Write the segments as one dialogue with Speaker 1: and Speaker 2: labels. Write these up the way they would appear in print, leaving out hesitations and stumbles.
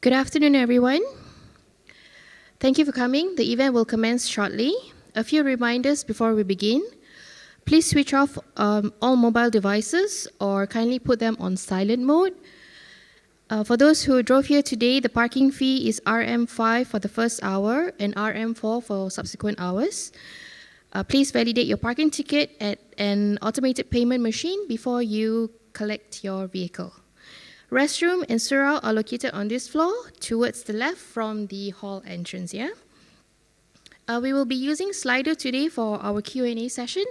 Speaker 1: Good afternoon, everyone. Thank you for coming. The event will commence shortly. A few reminders before we begin. Please switch off all mobile devices or kindly put them on silent mode. For those who drove here today, the parking fee is RM5 for the first hour and RM4 for subsequent hours. Please validate your parking ticket at an automated payment machine before you collect your vehicle. Restroom and surau are located on this floor towards the left from the hall entrance. We will be using Slido today for our Q&A session.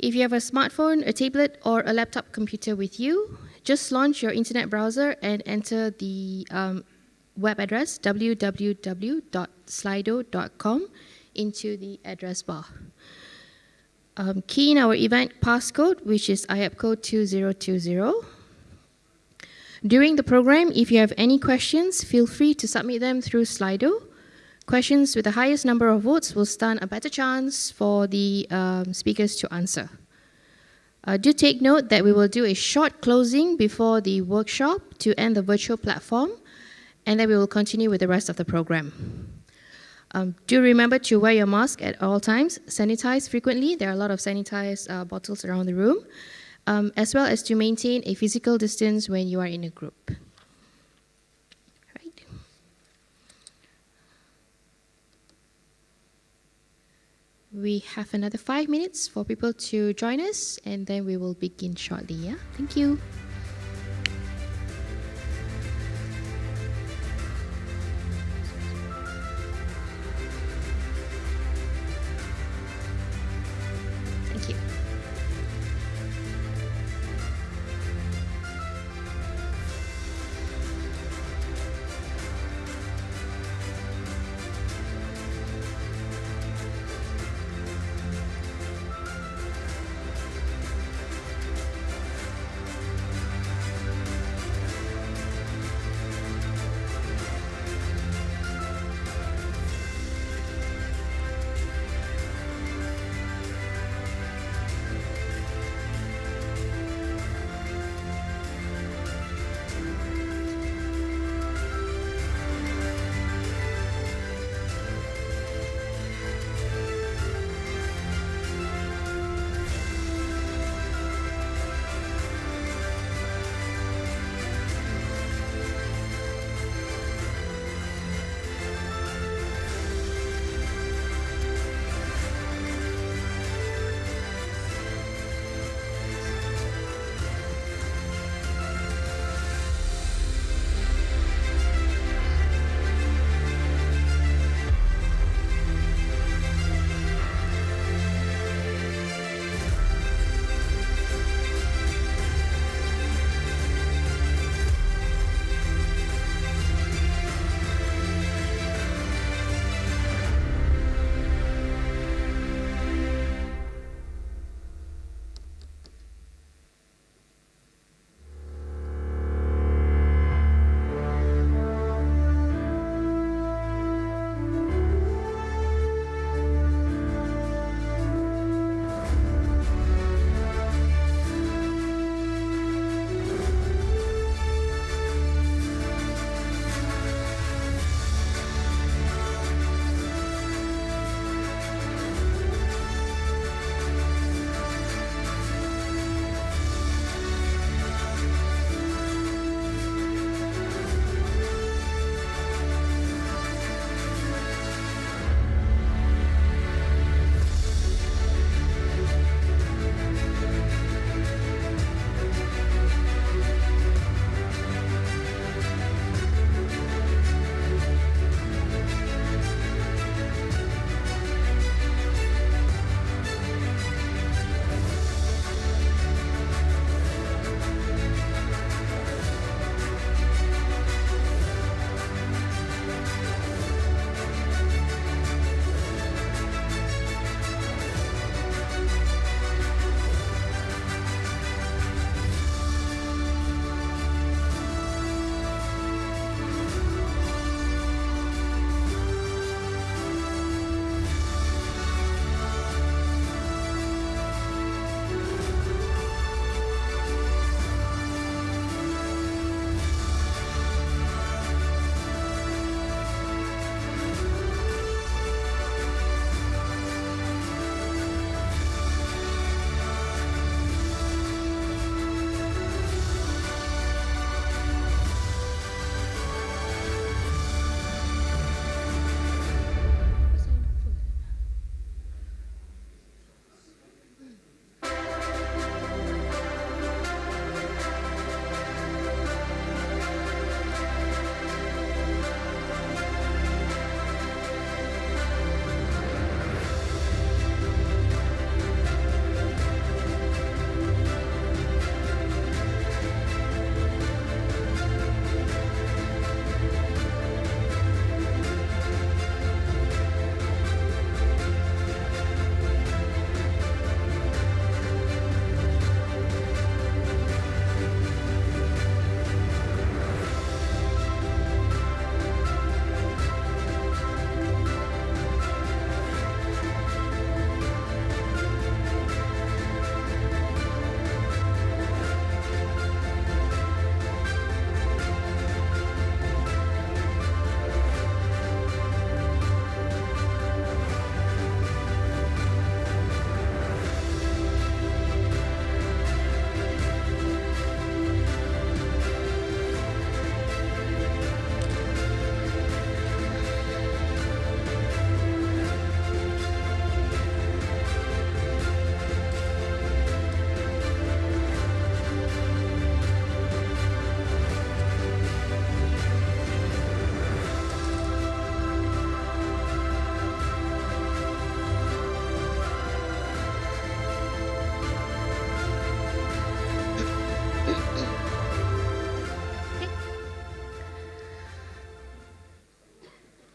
Speaker 1: If you have a smartphone, a tablet, or a laptop computer with you, just launch your internet browser and enter the web address www.slido.com into the address bar. Key in our event passcode, which is IAPCO 2020. During the program, if you have any questions, feel free to submit them through Slido. Questions with the highest number of votes will stand a better chance for the speakers to answer. Do take note that we will do a short closing before the workshop to end the virtual platform, and then we will continue with the rest of the program. Do remember to wear your mask at all times, sanitize frequently. There are a lot of sanitized bottles around the room, as well as to maintain a physical distance when you are in a group. Right. We have another 5 minutes for people to join us, and then we will begin shortly. Thank you. Thank you.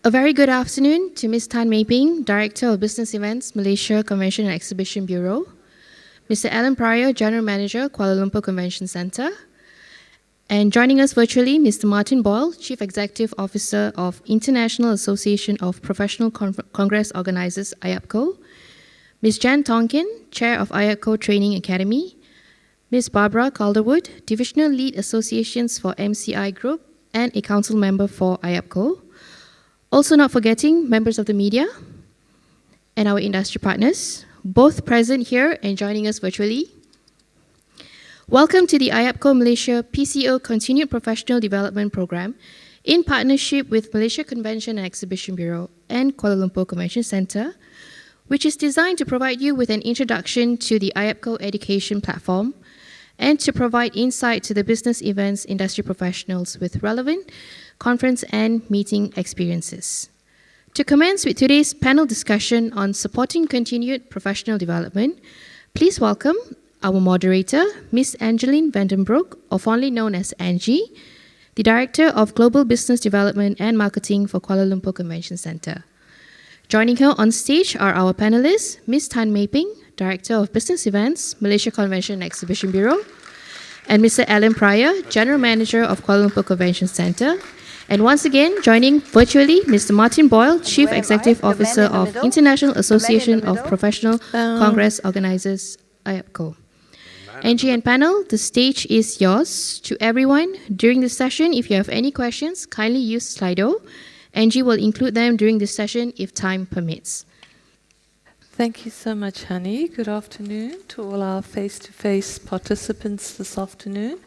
Speaker 1: A very good afternoon to Ms. Tan Mei Ping, Director of Business Events, Malaysia Convention and Exhibition Bureau, Mr. Alan Pryor, General Manager, Kuala Lumpur Convention Centre, and joining us virtually, Mr. Martin Boyle, Chief Executive Officer of International Association of Professional Congress Organisers, IAPCO, Ms. Jan Tonkin, Chair of IAPCO Training Academy, Ms. Barbara Calderwood, Divisional Lead Associations for MCI Group and a Council Member for IAPCO. Also not forgetting members of the media and our industry partners, both present here and joining us virtually. Welcome to the IAPCO Malaysia PCO Continued Professional Development Programme in partnership with Malaysia Convention and Exhibition Bureau and Kuala Lumpur Convention Centre, which is designed to provide you with an introduction to the IAPCO education platform and to provide insight to the business events industry professionals with relevant conference and meeting experiences. To commence with today's panel discussion on supporting continued professional development, please welcome our moderator, Ms. Angeline Vandenbroek, or fondly known as Angie, the Director of Global Business Development and Marketing for Kuala Lumpur Convention Centre. Joining her on stage are our panelists, Ms. Tan Mei Ping, Director of Business Events, Malaysia Convention and Exhibition Bureau, and Mr. Alan Pryor, General Manager of Kuala Lumpur Convention Centre. And once again, joining virtually, Mr. Martin Boyle, Chief Executive Officer of International Association of Professional Congress Organisers, IAPCO. Angie and panel, the stage is yours. To everyone, during this session, if you have any questions, kindly use Slido. Angie will include them during this session if time permits.
Speaker 2: Thank you so much, Honey. Good afternoon to all our face-to-face participants this afternoon,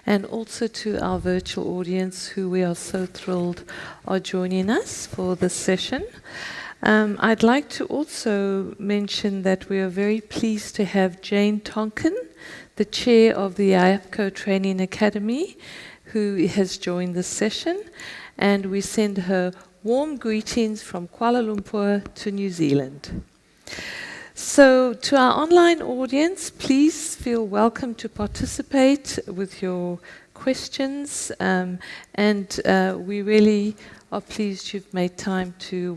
Speaker 2: and also to our virtual audience who we are so thrilled are joining us for this session. I'd like to also mention that we are very pleased to have Jane Tonkin, the Chair of the IAPCO Training Academy, who has joined this session, and we send her warm greetings from Kuala Lumpur to New Zealand. So to our online audience, please feel welcome to participate with your questions, and we really are pleased you've made time to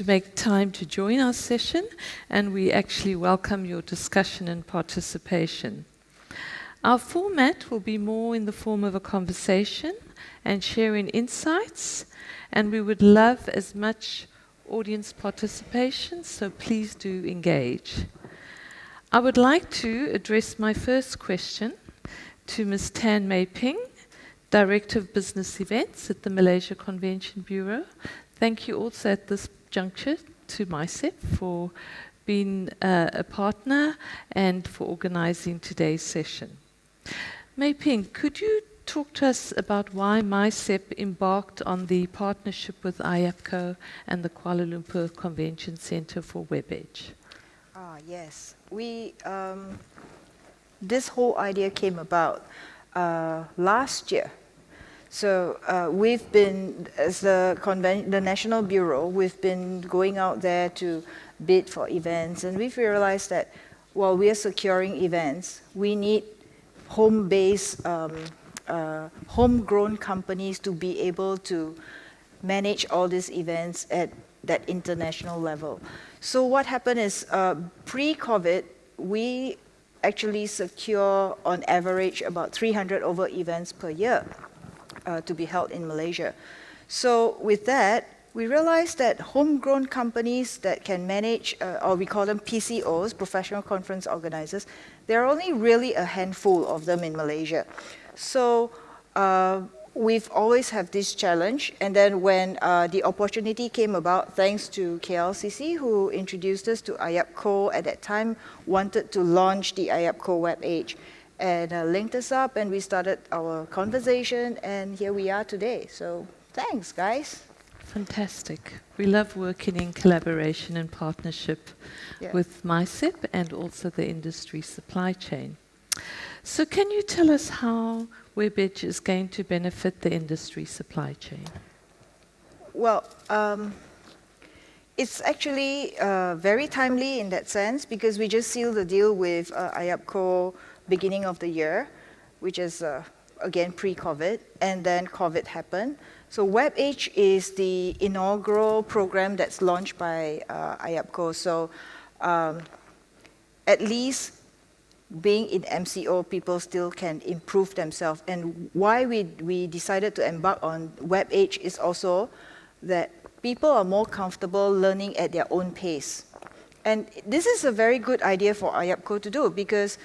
Speaker 2: make time to join our session, and we actually welcome your discussion and participation. Our format will be more in the form of a conversation and sharing insights, and we would love as much audience participation, so please do engage. I would like to address my first question to Ms. Tan Mei Ping, Director of Business Events at the Malaysia Convention Bureau. Thank you also at this juncture to MySEP for being a partner and for organizing today's session. Mei Ping, could you talk to us about why MySEP embarked on the partnership with IAPCO and the Kuala Lumpur Convention Centre for WebEdge?
Speaker 3: Yes, this whole idea came about last year. So we've been, as the National Bureau, we've been going out there to bid for events, and we've realized that while we are securing events, we need home-based homegrown companies to be able to manage all these events at that international level. So what happened is, pre-COVID, we actually secure on average about 300 over events per year to be held in Malaysia. So with that, we realized that homegrown companies that can manage, or we call them PCOs, Professional Conference Organizers, there are only really a handful of them in Malaysia. So we've always had this challenge, and then when the opportunity came about, thanks to KLCC, who introduced us to IAPCO at that time, wanted to launch the IAPCO WebEdge, and linked us up, and we started our conversation, and here we are today. So thanks, guys.
Speaker 2: Fantastic. We love working in collaboration and partnership with MySEP and also the industry supply chain. So can you tell us how WebEdge is going to benefit the industry supply chain?
Speaker 3: Well, it's actually very timely in that sense, because we just sealed the deal with IAPCO beginning of the year, which is again, pre-COVID, and then COVID happened. So WebH is the inaugural program that's launched by IAPCO. So at least being in MCO, people still can improve themselves. And why we decided to embark on WebH is also that people are more comfortable learning at their own pace. And this is a very good idea for IAPCO to do, because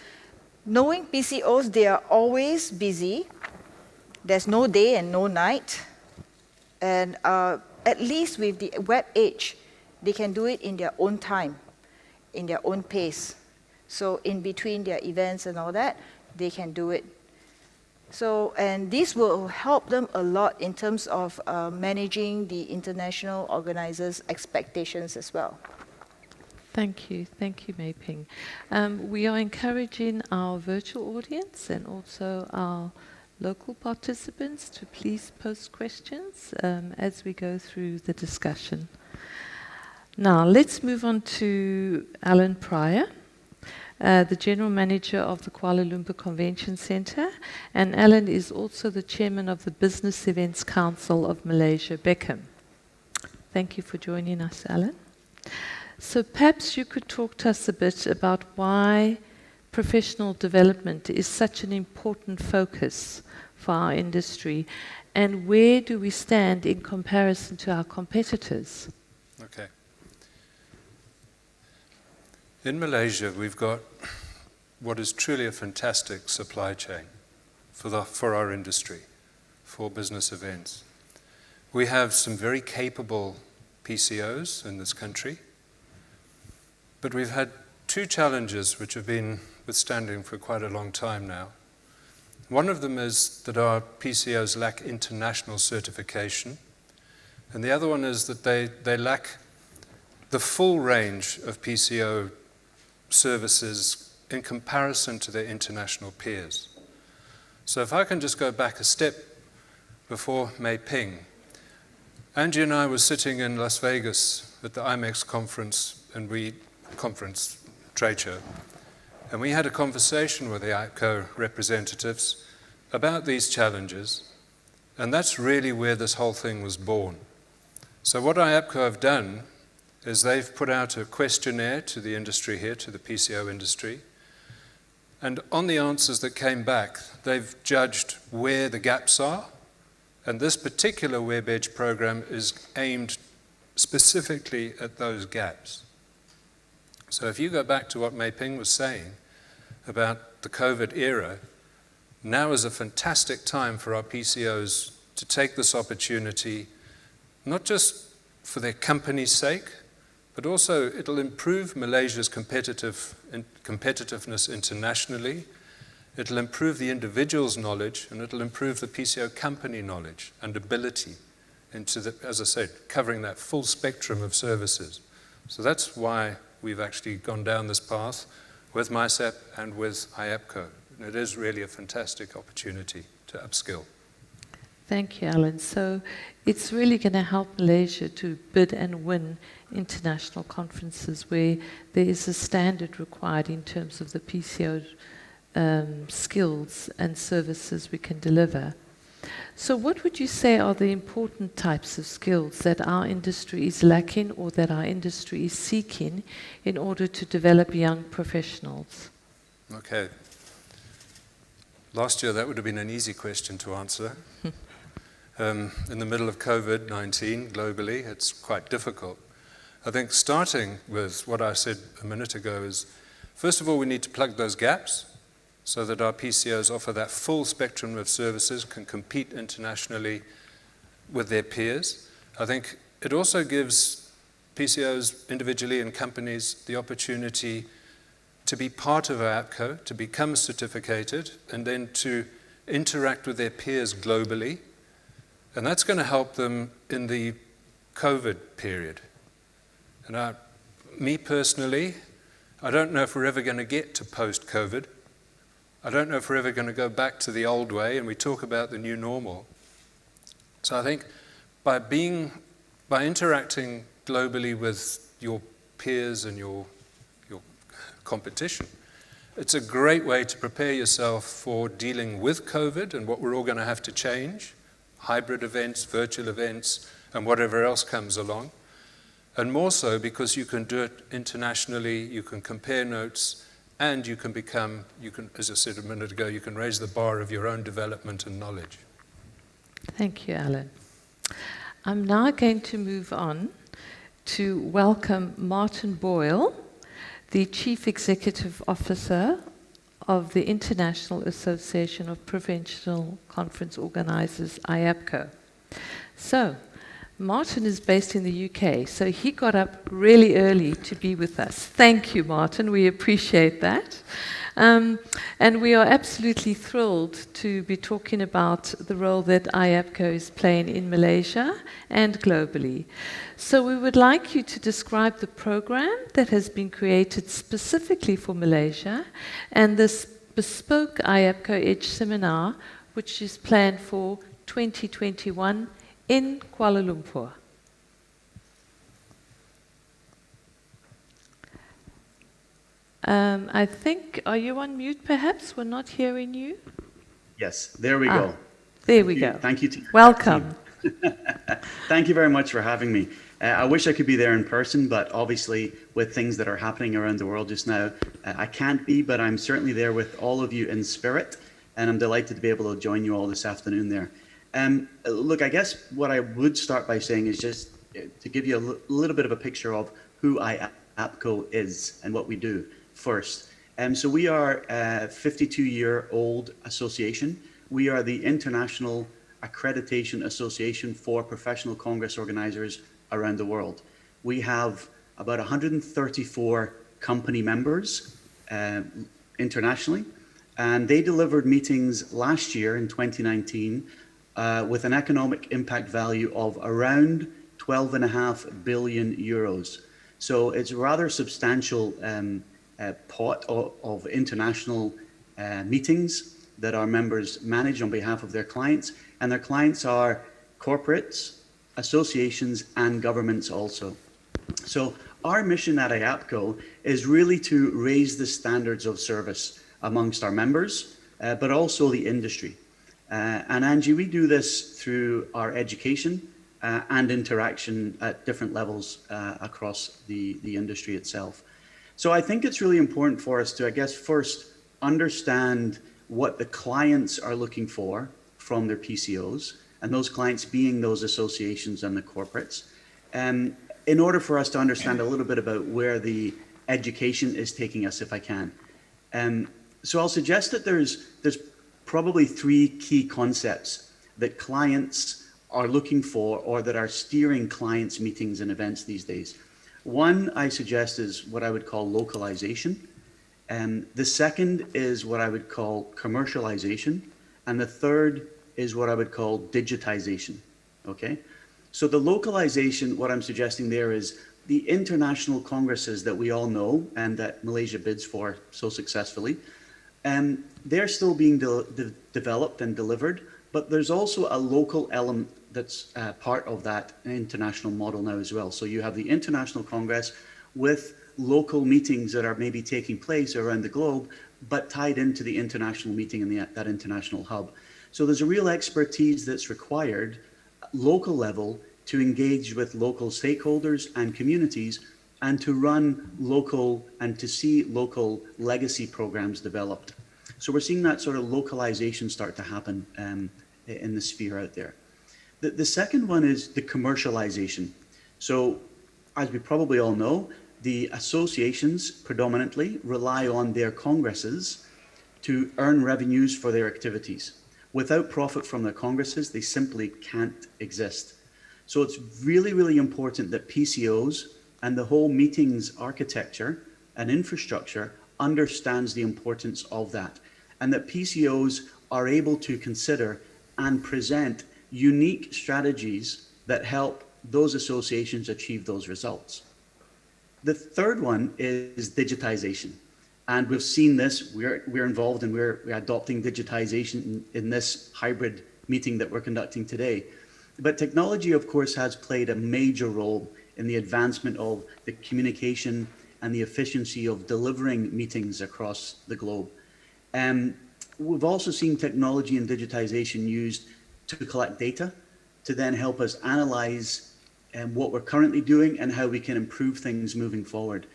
Speaker 3: knowing PCOs, they are always busy. There's no day and no night. And at least with the WebH, they can do it in their own time, in their own pace. So in between their events and all that, they can do it. So, and this will help them a lot in terms of managing the international organizers' expectations as well.
Speaker 2: Thank you, Mei Ping. We are encouraging our virtual audience and also our local participants to please post questions as we go through the discussion. Now, let's move on to Alan Pryor, the General Manager of the Kuala Lumpur Convention Centre, and Alan is also the Chairman of the Business Events Council of Malaysia, BECAM. Thank you for joining us, Alan. So perhaps you could talk to us a bit about why professional development is such an important focus for our industry, and where do we stand in comparison to our competitors?
Speaker 4: Okay. In Malaysia, we've got what is truly a fantastic supply chain for our industry, for business events. We have some very capable PCOs in this country, but we've had two challenges which have been withstanding for quite a long time now. One of them is that our PCOs lack international certification, and the other one is that they lack the full range of PCO services in comparison to their international peers. So if I can just go back a step before Mei Ping, Angie and I were sitting in Las Vegas at the IMEX conference trade show, and we had a conversation with the IAPCO representatives about these challenges, and that's really where this whole thing was born. So what IAPCO have done is they've put out a questionnaire to the industry here, to the PCO industry, and on the answers that came back, they've judged where the gaps are, and this particular WebEdge program is aimed specifically at those gaps. So if you go back to what Mei Ping was saying about the COVID era, now is a fantastic time for our PCOs to take this opportunity, not just for their company's sake, but also it'll improve Malaysia's competitiveness internationally, it'll improve the individual's knowledge, and it'll improve the PCO company knowledge and ability into, as I said, covering that full spectrum of services. So that's why we've actually gone down this path with MISAP and with IAPCO. And it is really a fantastic opportunity to upskill.
Speaker 2: Thank you, Alan. So it's really going to help Malaysia to bid and win international conferences where there is a standard required in terms of the PCO skills and services we can deliver. So what would you say are the important types of skills that our industry is lacking or that our industry is seeking in order to develop young professionals?
Speaker 4: Okay. Last year, that would have been an easy question to answer. In the middle of COVID-19 globally, it's quite difficult. I think starting with what I said a minute ago is, first of all, we need to plug those gaps so that our PCOs offer that full spectrum of services, can compete internationally with their peers. I think it also gives PCOs individually and companies the opportunity to be part of IAPCO, to become certificated, and then to interact with their peers globally. And that's going to help them in the COVID period. And me personally, I don't know if we're ever going to get to post-COVID. I don't know if we're ever going to go back to the old way, and we talk about the new normal. So I think by interacting globally with your peers and your competition, It's a great way to prepare yourself for dealing with COVID and what we're all going to have to change, hybrid events, virtual events, and whatever else comes along. And more so because you can do it internationally, you can compare notes, and you can, as I said a minute ago, you can raise the bar of your own development and knowledge.
Speaker 2: Thank you, Alan. I'm now going to move on to welcome Martin Boyle, the Chief Executive Officer of the International Association of Provincial Conference Organisers, IAPCO. So, Martin is based in the UK, so he got up really early to be with us. Thank you, Martin. We appreciate that. And we are absolutely thrilled to be talking about the role that IAPCO is playing in Malaysia and globally. So we would like you to describe the program that has been created specifically for Malaysia and this bespoke IAPCO Edge seminar, which is planned for 2021 in Kuala Lumpur. I think, are you on mute perhaps? We're not hearing you.
Speaker 5: Yes, there we go.
Speaker 2: There we go.
Speaker 5: Thank you.
Speaker 2: Welcome.
Speaker 5: Thank you very much for having me. I wish I could be there in person, but obviously with things that are happening around the world just now, I can't be, but I'm certainly there with all of you in spirit, and I'm delighted to be able to join you all this afternoon there. Look, I guess what I would start by saying is just to give you a little bit of a picture of who IAPCO is and what we do first. So we are a 52-year-old association. We are the International Accreditation Association for Professional Congress Organizers around the world. We have about 134 company members internationally, and they delivered meetings last year in 2019 with an economic impact value of around 12.5 billion euros. So it's a rather substantial pot of international meetings that our members manage on behalf of their clients, and their clients are corporates, associations, and governments also. So our mission at IAPCO is really to raise the standards of service amongst our members, but also the industry. And Angie, we do this through our education and interaction at different levels across the industry itself. So I think it's really important for us to, I guess, first understand what the clients are looking for from their PCOs, and those clients being those associations and the corporates, in order for us to understand a little bit about where the education is taking us, if I can. So I'll suggest that there's probably three key concepts that clients are looking for or that are steering clients' meetings and events these days. One, I suggest, is what I would call localization. The second is what I would call commercialization. And the third is what I would call digitization, okay? So the localization, what I'm suggesting there is the international congresses that we all know and that Malaysia bids for so successfully, they're still being developed and delivered, but there's also a local element that's part of that international model now as well. So you have the International Congress with local meetings that are maybe taking place around the globe, but tied into the international meeting in that international hub. So there's a real expertise that's required, local level, to engage with local stakeholders and communities and to run local and to see local legacy programs developed. So we're seeing that sort of localization start to happen in the sphere out there. The second one is the commercialization. So as we probably all know, the associations predominantly rely on their congresses to earn revenues for their activities. Without profit from their congresses, they simply can't exist. So it's really, really important that PCOs and the whole meetings architecture and infrastructure understands the importance of that, and that PCOs are able to consider and present unique strategies that help those associations achieve those results. The third one is digitization. And we've seen this, we're involved and we're adopting digitization in this hybrid meeting that we're conducting today. But technology, of course, has played a major role in the advancement of the communication and the efficiency of delivering meetings across the globe. We've also seen technology and digitization used to collect data to then help us analyze what we're currently doing and how we can improve things moving forward.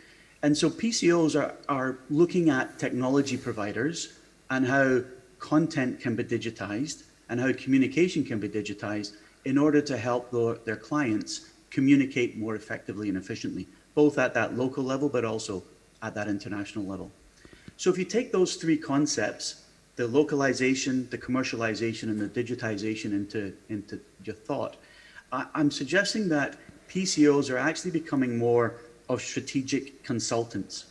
Speaker 5: And so PCOs are looking at technology providers and how content can be digitized and how communication can be digitized in order to help their clients communicate more effectively and efficiently, both at that local level, but also at that international level. So if you take those three concepts, the localization, the commercialization, and the digitization into your thought, I'm suggesting that PCOs are actually becoming more of strategic consultants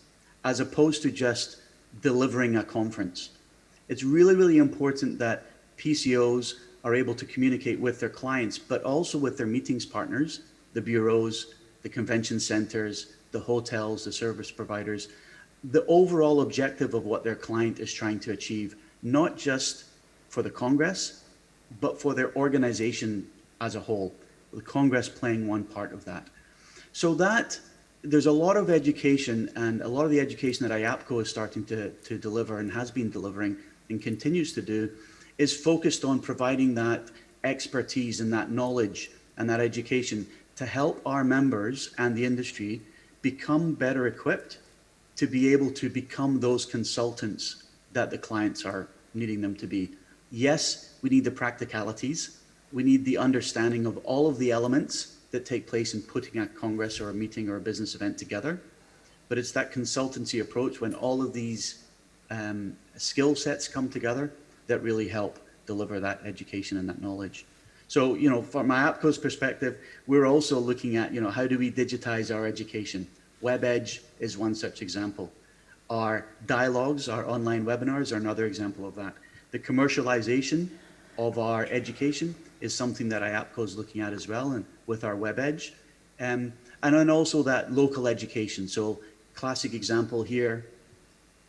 Speaker 5: as opposed to just delivering a conference. It's really, really important that PCOs are able to communicate with their clients, but also with their meetings partners, the bureaus, the convention centers, the hotels, the service providers, the overall objective of what their client is trying to achieve, not just for the Congress, but for their organization as a whole, the Congress playing one part of that. So that there's a lot of education, and a lot of the education that IAPCO is starting to deliver and has been delivering and continues to do is focused on providing that expertise and that knowledge and that education to help our members and the industry become better equipped to be able to become those consultants that the clients are needing them to be. Yes, we need the practicalities. We need the understanding of all of the elements that take place in putting a congress or a meeting or a business event together. But it's that consultancy approach when all of these skill sets come together that really help deliver that education and that knowledge. So, from IAPCO's perspective, we're also looking at, how do we digitize our education? WebEdge is one such example. Our dialogues, our online webinars are another example of that. The commercialization of our education is something that IAPCO is looking at as well, and with our WebEdge. And then also that local education. So classic example here,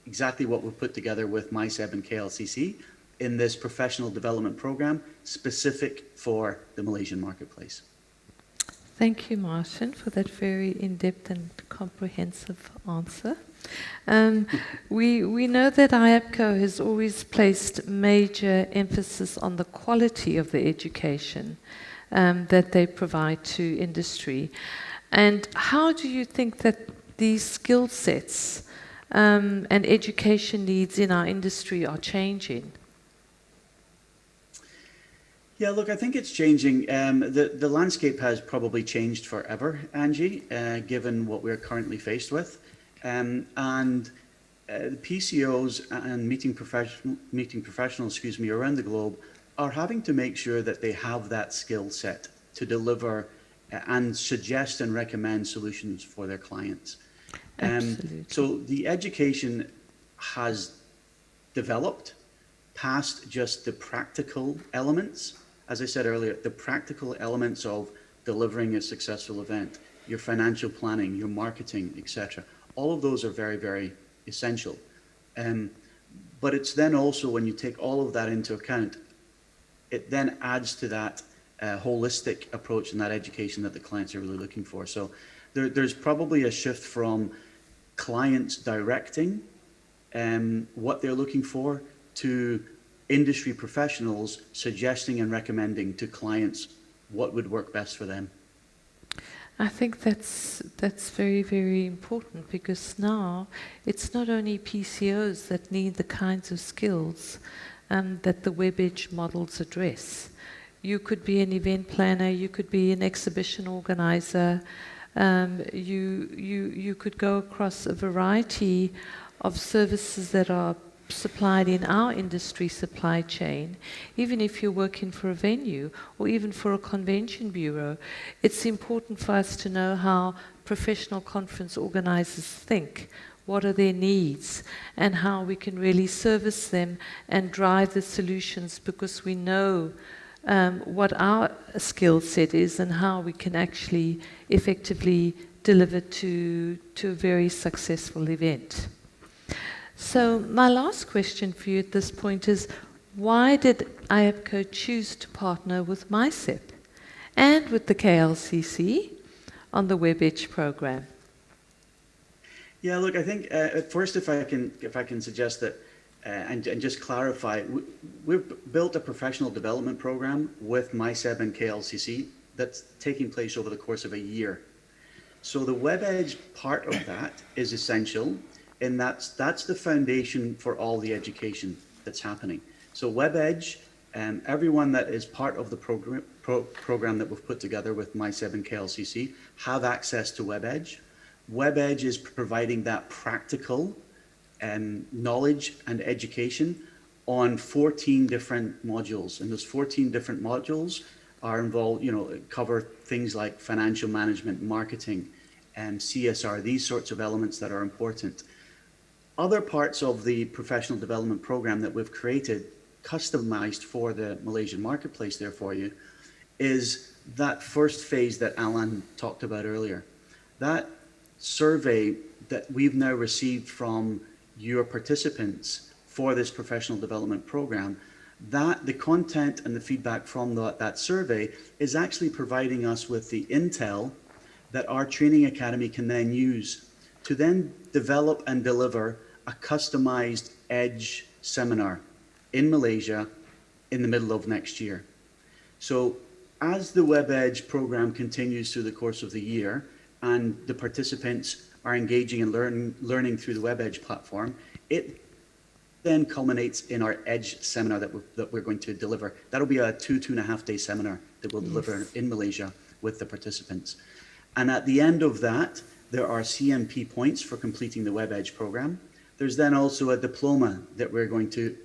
Speaker 5: exactly what we've put together with MySeb and KLCC in this professional development program specific for the Malaysian marketplace.
Speaker 2: Thank you, Martin, for that very in-depth and comprehensive answer. We know that IAPCO has always placed major emphasis on the quality of the education that they provide to industry. And how do you think that these skill sets and education needs in our industry are changing?
Speaker 5: Yeah, look, I think it's changing. The landscape has probably changed forever, Angie, given what we're currently faced with. The PCOs and meeting professionals, around the globe are having to make sure that they have that skill set to deliver and suggest and recommend solutions for their clients. So the education has developed past just the practical elements. As I said earlier, the practical elements of delivering a successful event, your financial planning, your marketing, etc. All of those are very, very essential. But it's then also when you take all of that into account, it then adds to that holistic approach and that education that the clients are really looking for. So there's probably a shift from clients directing what they're looking for to industry professionals suggesting and recommending to clients what would work best for them.
Speaker 2: I think that's very, very important, because now it's not only PCOs that need the kinds of skills that the WebEdge models address. You could be an event planner, you could be an exhibition organizer, you could go across a variety of services that are supplied in our industry supply chain. Even if you're working for a venue or even for a convention bureau, it's important for us to know how professional conference organizers think, what are their needs, and how we can really service them and drive the solutions, because we know what our skill set is and how we can actually effectively deliver to a very successful event. So my last question for you at this point is, why did IAPCO choose to partner with MySeb and with the KLCC on the WebEdge program?
Speaker 5: Yeah, look, I think at first, if I can suggest that, and just clarify, we've built a professional development program with MySeb and KLCC that's taking place over the course of a year. So the WebEdge part of that is essential, and that's the foundation for all the education that's happening. So WebEdge, everyone that is part of the program that we've put together with MySeb and KLCC have access to WebEdge. WebEdge is providing that practical knowledge and education on 14 different modules, and those 14 different modules are involved, cover things like financial management, marketing, CSR, these sorts of elements that are important. Other parts of the professional development program that we've created, customized for the Malaysian marketplace there for you, is that first phase that Alan talked about earlier. That survey that we've now received from your participants for this professional development program, that the content and the feedback from that survey is actually providing us with the intel that our training academy can then use to then develop and deliver a customized EDGE seminar in Malaysia in the middle of next year. So as the WebEdge program continues through the course of the year and the participants are engaging and learning through the WebEdge platform, it then culminates in our EDGE seminar that we're going to deliver. That'll be a 2.5 day seminar that we'll deliver in Malaysia with the participants. And at the end of that, there are CMP points for completing the WebEdge program. There's then also a diploma that we're going to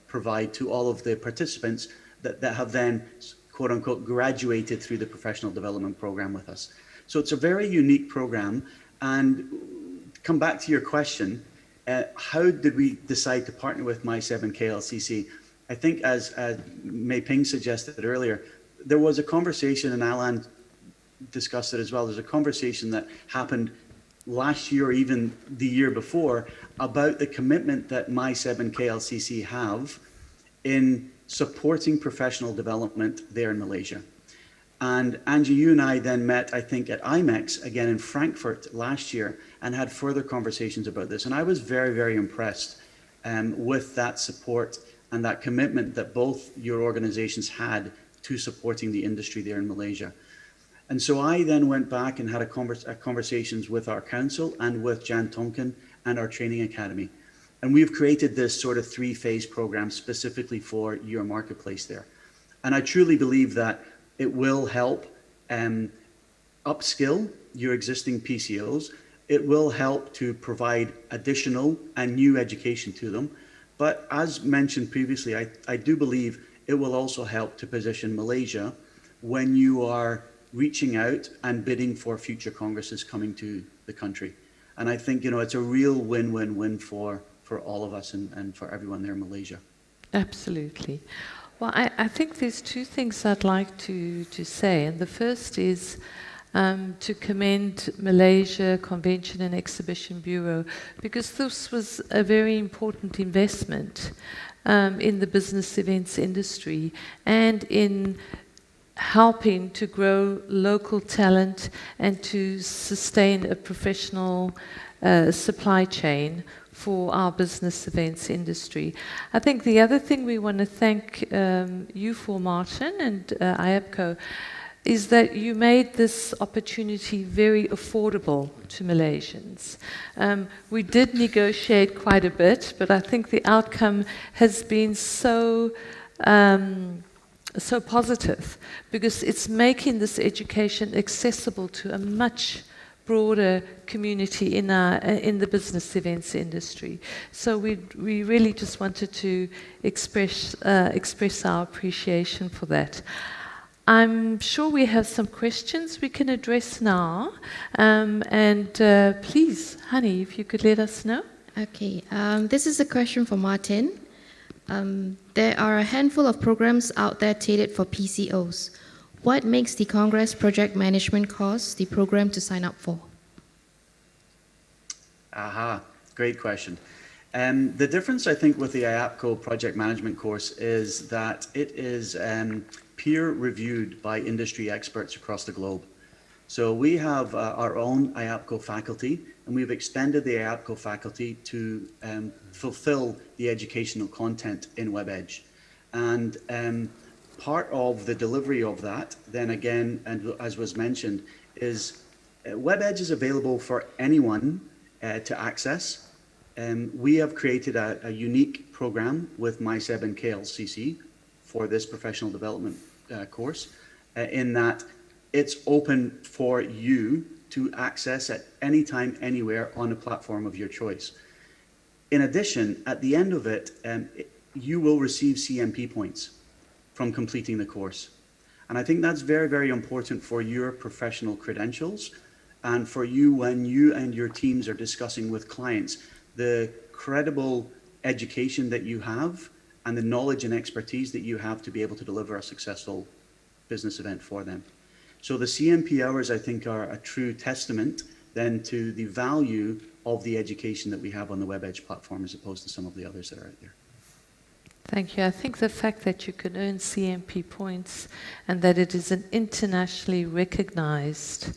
Speaker 5: provide to all of the participants that have then, quote unquote, graduated through the professional development program with us. So it's a very unique program. And come back to your question, how did we decide to partner with MySeb and KLCC? I think as Mei Ping suggested earlier, there was a conversation, and Alan discussed it as well, there's a conversation that happened last year or even the year before about the commitment that MySeb and KLCC have in supporting professional development there in Malaysia. And Angie, you and I then met, I think, at IMEX again in Frankfurt last year and had further conversations about this. And I was very, very impressed with that support and that commitment that both your organizations had to supporting the industry there in Malaysia. And so I then went back and had conversations with our council and with Jan Tonkin and our training academy. And we've created this sort of 3-phase program specifically for your marketplace there. And I truly believe that it will help upskill your existing PCOs. It will help to provide additional and new education to them. But as mentioned previously, I do believe it will also help to position Malaysia when you are reaching out and bidding for future congresses coming to the country. And I think, it's a real win-win-win for all of us and for everyone there in Malaysia.
Speaker 2: Absolutely. Well, I think there's two things I'd like to say. And the first is to commend Malaysia Convention and Exhibition Bureau, because this was a very important investment in the business events industry and in helping to grow local talent and to sustain a professional supply chain for our business events industry. I think the other thing we want to thank you for, Martin, and IAPCO, is that you made this opportunity very affordable to Malaysians. We did negotiate quite a bit, but I think the outcome has been so positive, because it's making this education accessible to a much broader community in the business events industry. So we really just wanted to express our appreciation for that. I'm sure we have some questions we can address now, and please, Honey, if you could let us know.
Speaker 1: Okay, this is a question for Martin. There are a handful of programs out there tailored for PCOs. What makes the Congress project management course the program to sign up for?
Speaker 5: Aha, great question. The difference, I think, with the IAPCO project management course is that it is peer reviewed by industry experts across the globe. So we have our own IAPCO faculty, and we've extended the IAPCO faculty to fulfill the educational content in WebEdge. And part of the delivery of that, then again, and as was mentioned, is WebEdge is available for anyone to access. We have created a unique program with MySeb and KLCC for this professional development course, in that it's open for you to access at any time, anywhere on a platform of your choice. In addition, at the end of it, you will receive CMP points from completing the course. And I think that's very, very important for your professional credentials and for you when you and your teams are discussing with clients the credible education that you have and the knowledge and expertise that you have to be able to deliver a successful business event for them. So the CMP hours, I think, are a true testament then to the value of the education that we have on the WebEdge platform as opposed to some of the others that are out there.
Speaker 2: Thank you. I think the fact that you can earn CMP points and that it is an internationally recognized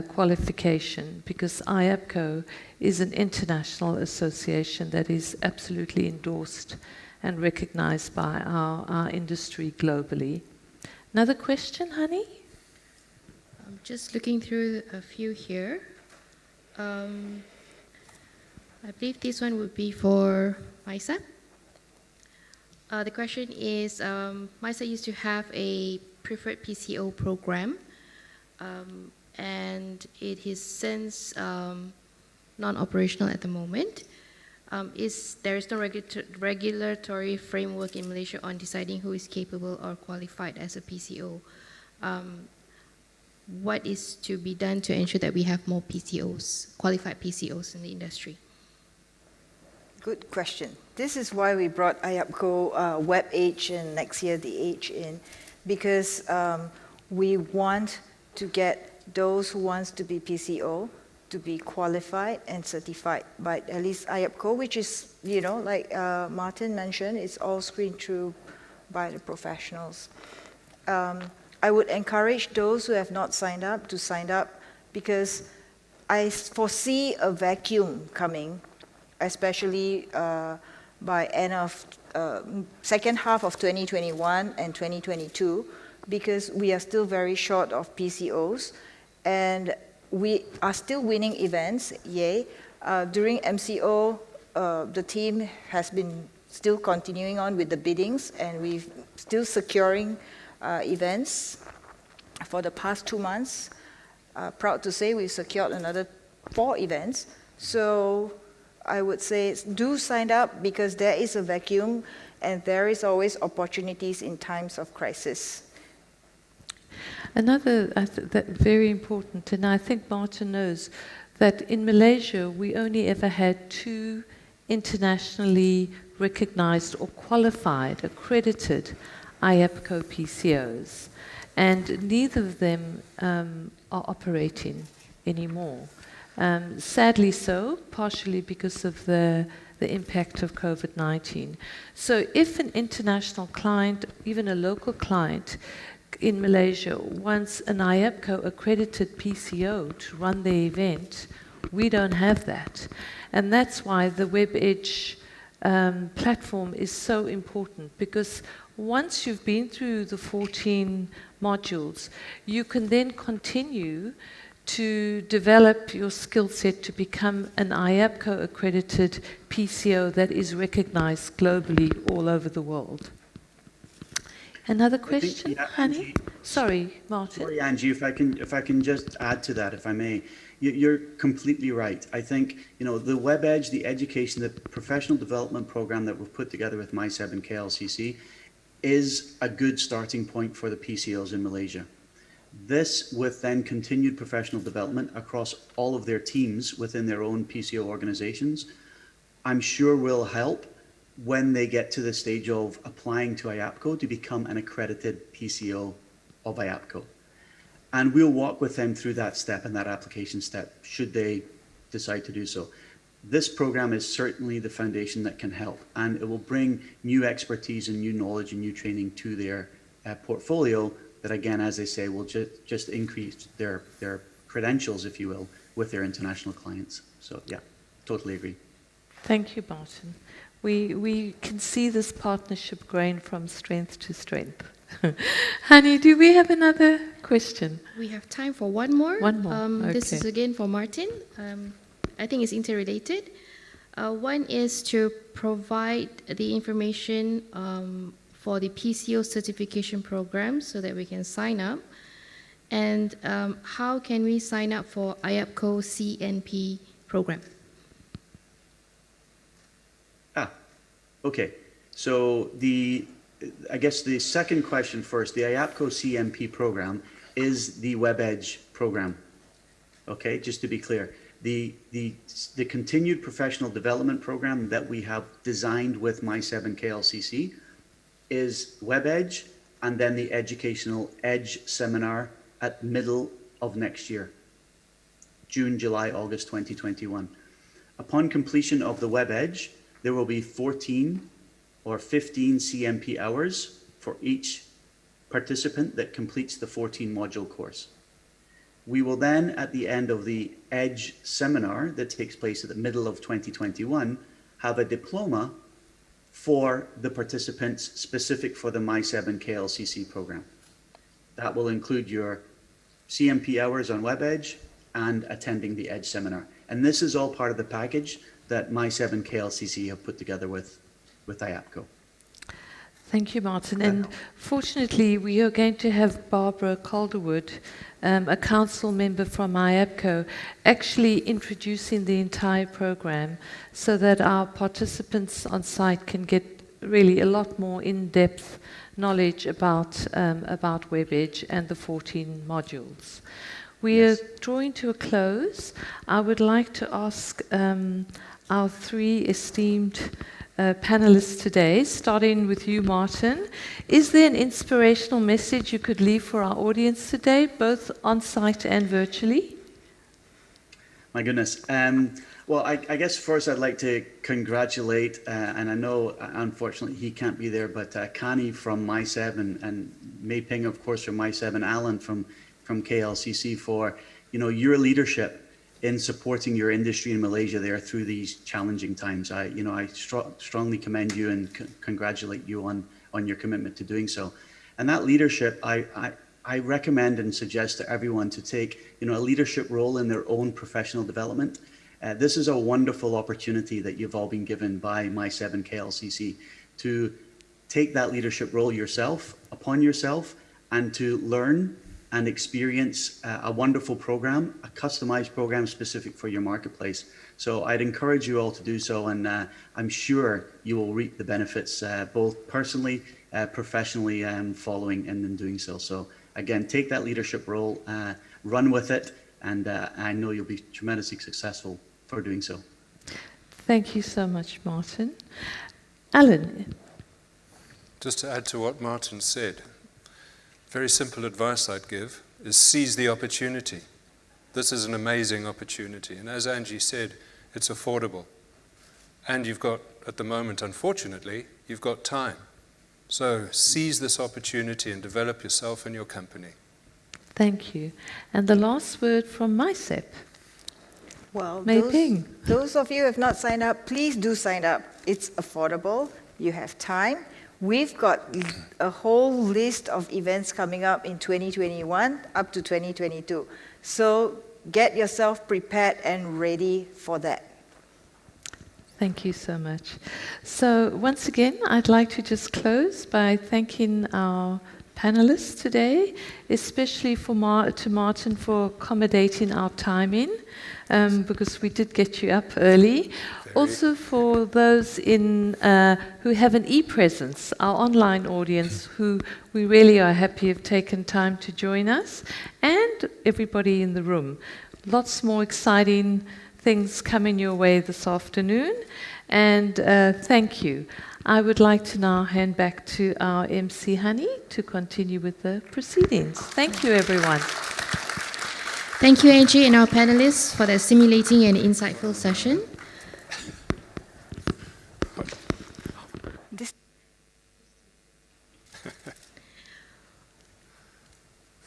Speaker 2: qualification, because IAPCO is an international association that is absolutely endorsed and recognized by our industry globally. Another question, honey?
Speaker 1: I'm just looking through a few here. I believe this one would be for MySeb. The question is, MySeb used to have a preferred PCO program, and it is since non-operational at the moment. There is no regulatory framework in Malaysia on deciding who is capable or qualified as a PCO. What is to be done to ensure that we have more PCOs, qualified PCOs in the industry?
Speaker 3: Good question. This is why we brought IAPCO WebEdge and next year the Age in, because we want to get those who wants to be PCO to be qualified and certified by at least IAPCO, which is, like Martin mentioned, it's all screened through by the professionals. I would encourage those who have not signed up to sign up, because I foresee a vacuum coming, especially by end of second half of 2021 and 2022, because we are still very short of PCOs, and we are still winning events, yay. During MCO, the team has been still continuing on with the biddings, and we're still securing events for the past 2 months. Proud to say we've secured another 4 events. So I would say do sign up, because there is a vacuum and there is always opportunities in times of crisis.
Speaker 2: Another that very important, and I think Martin knows, that in Malaysia we only ever had 2 internationally recognized or qualified, accredited IAPCO PCOs, and neither of them are operating anymore. Sadly so, partially because of the impact of COVID-19. So if an international client, even a local client in Malaysia, wants an IAPCO accredited PCO to run the event, we don't have that. And that's why the WebEdge platform is so important, because once you've been through the 14 modules, you can then continue to develop your skill set to become an IAPCO accredited PCO that is recognized globally all over the world. Another question, honey?
Speaker 5: Angie,
Speaker 2: Sorry, Martin.
Speaker 5: Sorry, Angie, if I can just add to that, if I may. You're completely right. I think, the WebEdge, the education, the professional development program that we've put together with MySeb and KLCC is a good starting point for the PCOs in Malaysia. This, with then continued professional development across all of their teams within their own PCO organizations, I'm sure will help when they get to the stage of applying to IAPCO to become an accredited PCO of IAPCO. And we'll walk with them through that step and that application step, should they decide to do so. This program is certainly the foundation that can help, and it will bring new expertise and new knowledge and new training to their portfolio that, again, as they say, will just increase their credentials, if you will, with their international clients. So, yeah, totally agree.
Speaker 2: Thank you, Martin. We can see this partnership growing from strength to strength. Honey, do we have another question?
Speaker 1: We have time for one more.
Speaker 2: One more,
Speaker 1: This is
Speaker 2: okay.
Speaker 1: again for Martin. I think it's interrelated. One is to provide the information for the PCO certification program so that we can sign up. And how can we sign up for IAPCO CNP program?
Speaker 5: Okay. So I guess the second question first, the IAPCO CMP program is the WebEdge program. Okay, just to be clear. The continued professional development program that we have designed with My7KLCC is WebEdge, and then the educational Edge seminar at middle of next year, June, July, August 2021. Upon completion of the WebEdge, there will be 14 or 15 CMP hours for each participant that completes the 14 module course. We will then, at the end of the Edge seminar that takes place at the middle of 2021, have a diploma for the participants specific for the My7KLCC program. That will include your CMP hours on WebEdge and attending the Edge seminar. And this is all part of the package that My7KLCC have put together with IAPCO.
Speaker 2: Thank you, Martin. And fortunately, we are going to have Barbara Calderwood, a council member from IAPCO, actually introducing the entire program so that our participants on site can get really a lot more in-depth knowledge about WebEdge and the 14 modules. We are drawing to a close. I would like to ask our three esteemed panelists today, starting with you, Martin. Is there an inspirational message you could leave for our audience today, both on-site and virtually?
Speaker 5: My goodness. Well, I guess first I'd like to congratulate, and I know unfortunately he can't be there, but Connie from My7 and Mei Ping, of course, from My7, Alan from KLCC for your leadership in supporting your industry in Malaysia there through these challenging times. I strongly commend you and congratulate you on your commitment to doing so. And that leadership, I recommend and suggest to everyone to take a leadership role in their own professional development. This is a wonderful opportunity that you've all been given by My7KLCC to take that leadership role upon yourself and to learn and experience a wonderful program, a customized program specific for your marketplace. So I'd encourage you all to do so, and I'm sure you will reap the benefits both personally, professionally, following and in doing so. So again, take that leadership role, run with it, and I know you'll be tremendously successful for doing so.
Speaker 2: Thank you so much, Martin. Alan.
Speaker 4: Just to add to what Martin said, very simple advice I'd give is seize the opportunity. This is an amazing opportunity. And as Angie said, it's affordable. And you've got, at the moment, unfortunately, you've got time. So seize this opportunity and develop yourself and your company.
Speaker 2: Thank you. And the last word from MySEP.
Speaker 3: Well,
Speaker 2: Mei Ping.
Speaker 3: those of you who have not signed up, please do sign up. It's affordable. You have time. We've got a whole list of events coming up in 2021 up to 2022. So get yourself prepared and ready for that.
Speaker 2: Thank you so much. So once again, I'd like to just close by thanking our panelists today, especially to Martin for accommodating our timing, because we did get you up early. Also for those who have an e-presence, our online audience, who we really are happy have taken time to join us, and everybody in the room. Lots more exciting things coming your way this afternoon, and thank you. I would like to now hand back to our MC Honey to continue with the proceedings. Thank you, everyone.
Speaker 1: Thank you, Angie, and our panelists for that stimulating and insightful session.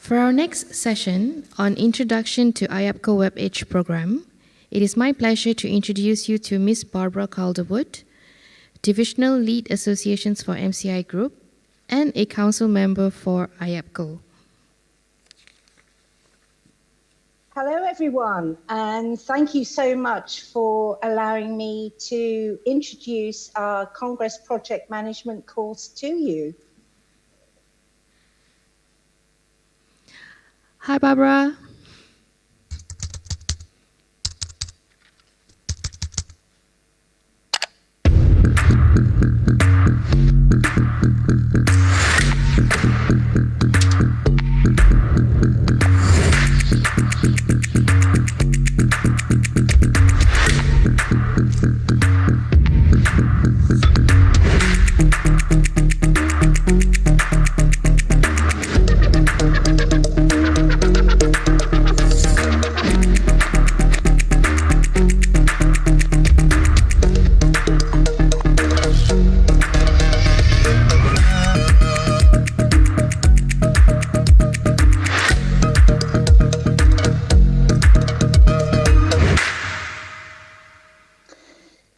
Speaker 1: For our next session on Introduction to IAPCO WebEdge program, it is my pleasure to introduce you to Ms. Barbara Calderwood, Divisional Lead Associations for MCI Group and a Council Member for IAPCO.
Speaker 6: Hello everyone, and thank you so much for allowing me to introduce our Congress Project Management course to you.
Speaker 1: Hi, Barbara.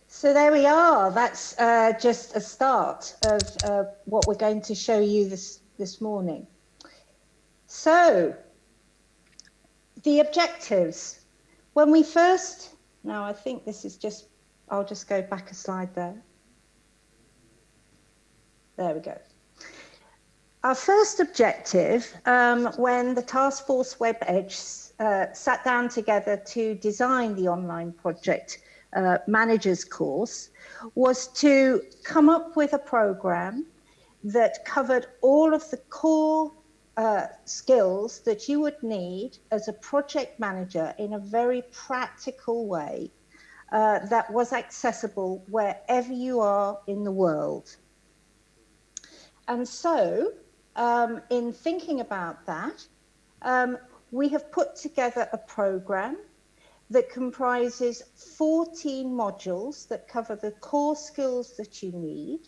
Speaker 6: So there we are. That's just a start of what we're going to show you this morning. So the objectives. When we first, now I think this is just, I'll just go back a slide there. There we go. Our first objective, when the Task Force WebEdge sat down together to design the online project managers course, was to come up with a program that covered all of the core skills that you would need as a project manager in a very practical way that was accessible wherever you are in the world. And so, in thinking about that, we have put together a program that comprises 14 modules that cover the core skills that you need.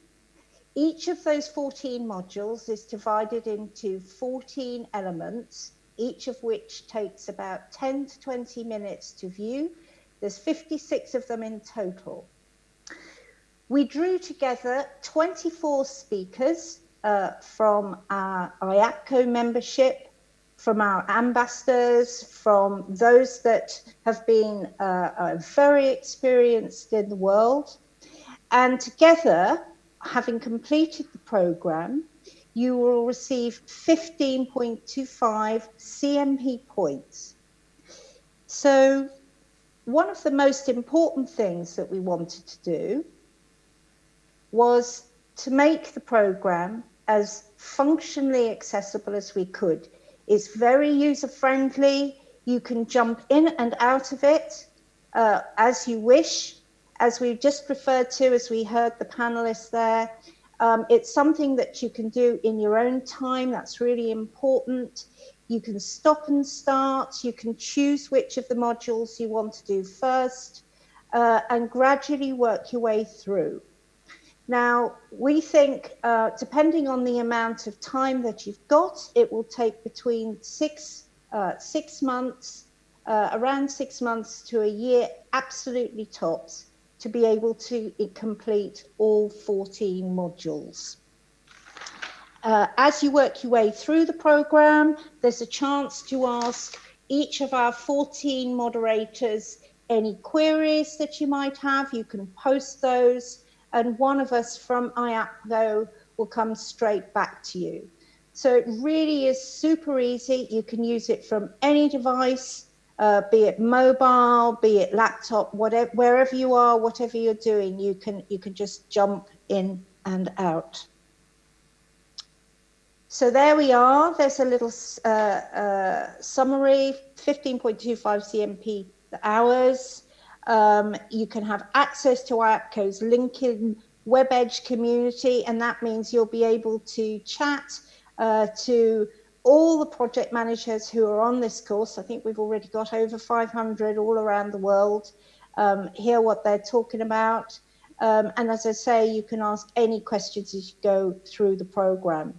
Speaker 6: Each of those 14 modules is divided into 14 elements, each of which takes about 10 to 20 minutes to view. There's 56 of them in total. We drew together 24 speakers from our IAPCO membership, from our ambassadors, from those that have been very experienced in the world. And together, having completed the program, you will receive 15.25 CMP points. So one of the most important things that we wanted to do was to make the program as functionally accessible as we could. It's very user-friendly. You can jump in and out of it as you wish. As we just referred to, as we heard the panelists there, it's something that you can do in your own time. That's really important. You can stop and start. You can choose which of the modules you want to do first and gradually work your way through. Now, we think, depending on the amount of time that you've got, it will take between 6 months, around 6 months to a year, absolutely tops, to be able to complete all 14 modules. As you work your way through the program, there's a chance to ask each of our 14 moderators any queries that you might have. You can post those, and one of us from IAPCO will come straight back to you. So it really is super easy. You can use it from any device, be it mobile, be it laptop, whatever, wherever you are, whatever you're doing, you can just jump in and out. So there we are. There's a little summary, 15.25 CMP hours. You can have access to IAPCO's LinkedIn WebEdge community, and that means you'll be able to chat to all the project managers who are on this course. I think we've already got over 500 all around the world, hear what they're talking about. And as I say, you can ask any questions as you go through the program.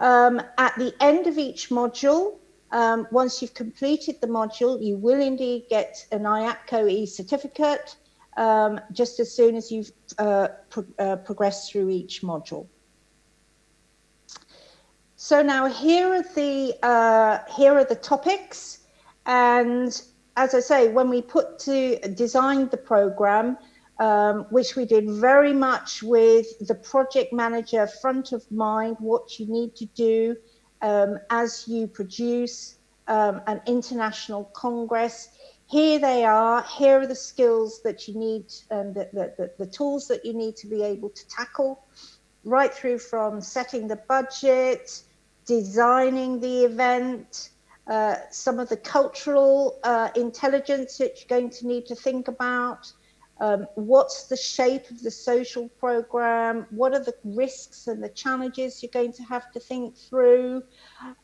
Speaker 6: At the end of each module, once you've completed the module, you will indeed get an IAPCO e-certificate just as soon as you've progressed through each module. So now here are the topics, and as I say, when we designed the program, which we did very much with the project manager front of mind, what you need to do as you produce an international congress. Here they are. Here are the skills that you need, the tools that you need to be able to tackle, right through from setting the budget, designing the event, some of the cultural intelligence that you're going to need to think about. What's the shape of the social program? What are the risks and the challenges you're going to have to think through?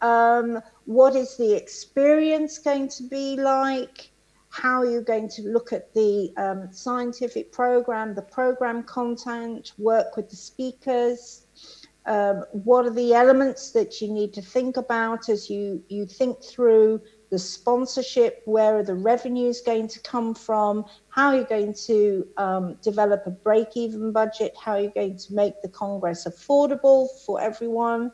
Speaker 6: What is the experience going to be like? How are you going to look at the scientific program, the program content, work with the speakers? What are the elements that you need to think about as you think through the sponsorship? Where are the revenues going to come from? How are you going to develop a break-even budget? How are you going to make the Congress affordable for everyone?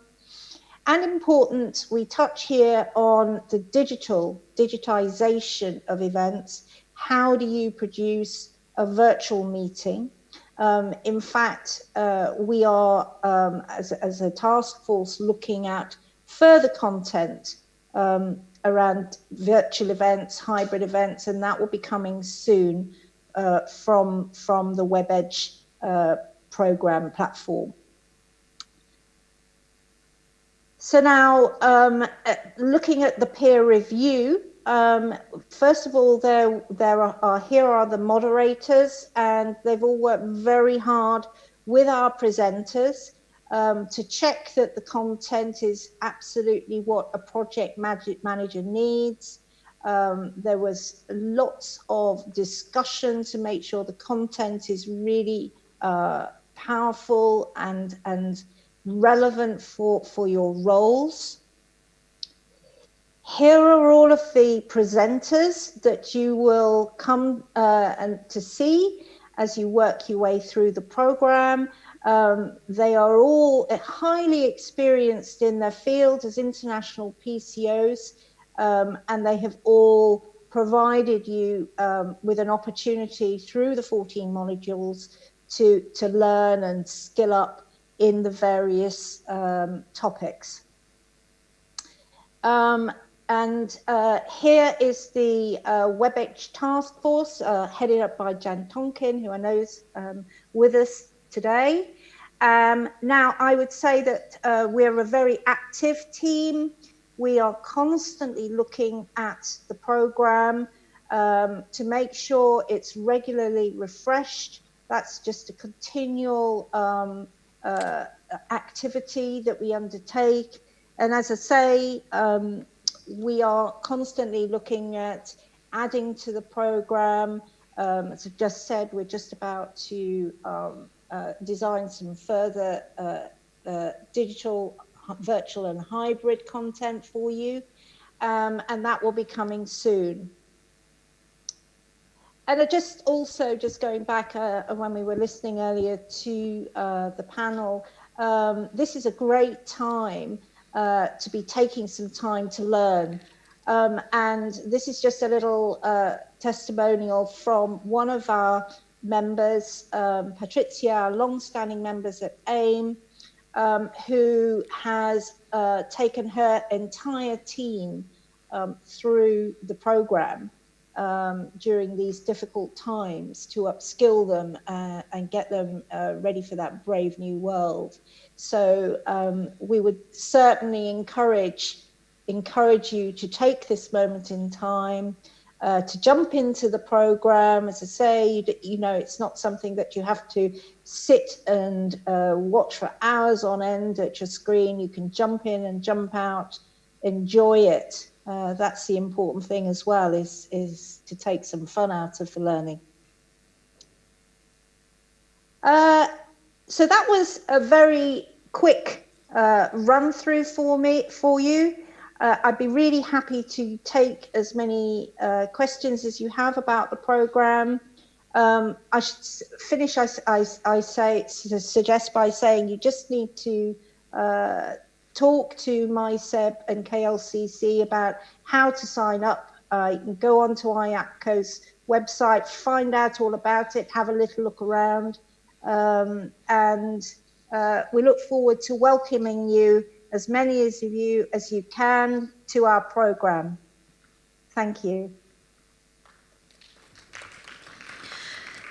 Speaker 6: And important, we touch here on the digitization of events. How do you produce a virtual meeting? In fact, we are, as a task force, looking at further content around virtual events, hybrid events, and that will be coming soon from the WebEdge program platform. So now, looking at the peer review, first of all, here are the moderators, and they've all worked very hard with our presenters to check that the content is absolutely what a project manager needs. There was lots of discussion to make sure the content is really powerful and relevant for your roles. Here are all of the presenters that you will come to see as you work your way through the program. They are all highly experienced in their field as international PCOs, and they have all provided you with an opportunity through the 14 modules to learn and skill up in the various topics. And here is the WebEdge task force headed up by Jan Tonkin, who I know is with us today. Now, I would say that we're a very active team. We are constantly looking at the program to make sure it's regularly refreshed. That's just a continual activity that we undertake. And as I say, we are constantly looking at adding to the program. As I just said, we're just about to design some further digital, virtual and hybrid content for you. And that will be coming soon. And just going back when we were listening earlier to the panel, this is a great time to be taking some time to learn. And this is just a little testimonial from one of our members, Patricia, long-standing members at AIM, who has taken her entire team through the program during these difficult times to upskill them and get them ready for that brave new world. So we would certainly encourage you to take this moment in time to jump into the program. As I say, you know, it's not something that you have to sit and watch for hours on end at your screen. You can jump in and jump out, enjoy it. That's the important thing as well, is to take some fun out of the learning. So that was a very quick run through for you. I'd be really happy to take as many questions as you have about the program. I should finish, suggest by saying you just need to talk to MySeb and KLCC about how to sign up. You can go onto IAPCO's website, find out all about it, have a little look around, and we look forward to welcoming you, as many of you as you can, to our program. Thank you.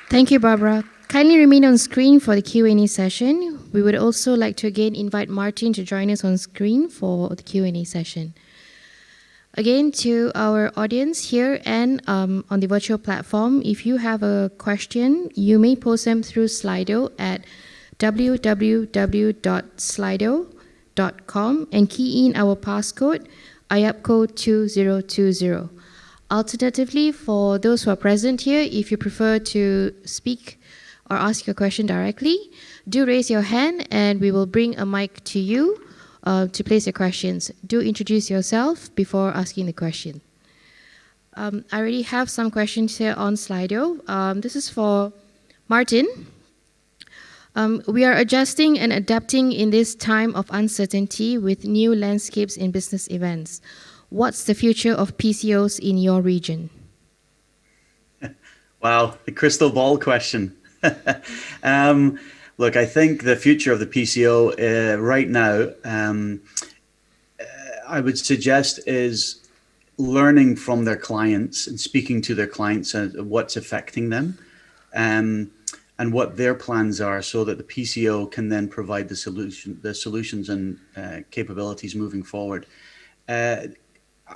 Speaker 1: Thank you, Barbara. Kindly remain on screen for the Q&A session. We would also like to again invite Martin to join us on screen for the Q&A session. Again, to our audience here and on the virtual platform, if you have a question, you may post them through Slido at www.slido.com and key in our passcode IAPCO2020. Alternatively, for those who are present here, if you prefer to speak or ask your question directly, do raise your hand and we will bring a mic to you to place your questions. Do introduce yourself before asking the question. I already have some questions here on Slido. This is for Martin. We are adjusting and adapting in this time of uncertainty with new landscapes in business events. What's the future of PCOs in your region?
Speaker 5: Wow, the crystal ball question. Look, I think the future of the PCO right now, I would suggest is learning from their clients and speaking to their clients and what's affecting them and what their plans are so that the PCO can then provide the solutions and capabilities moving forward.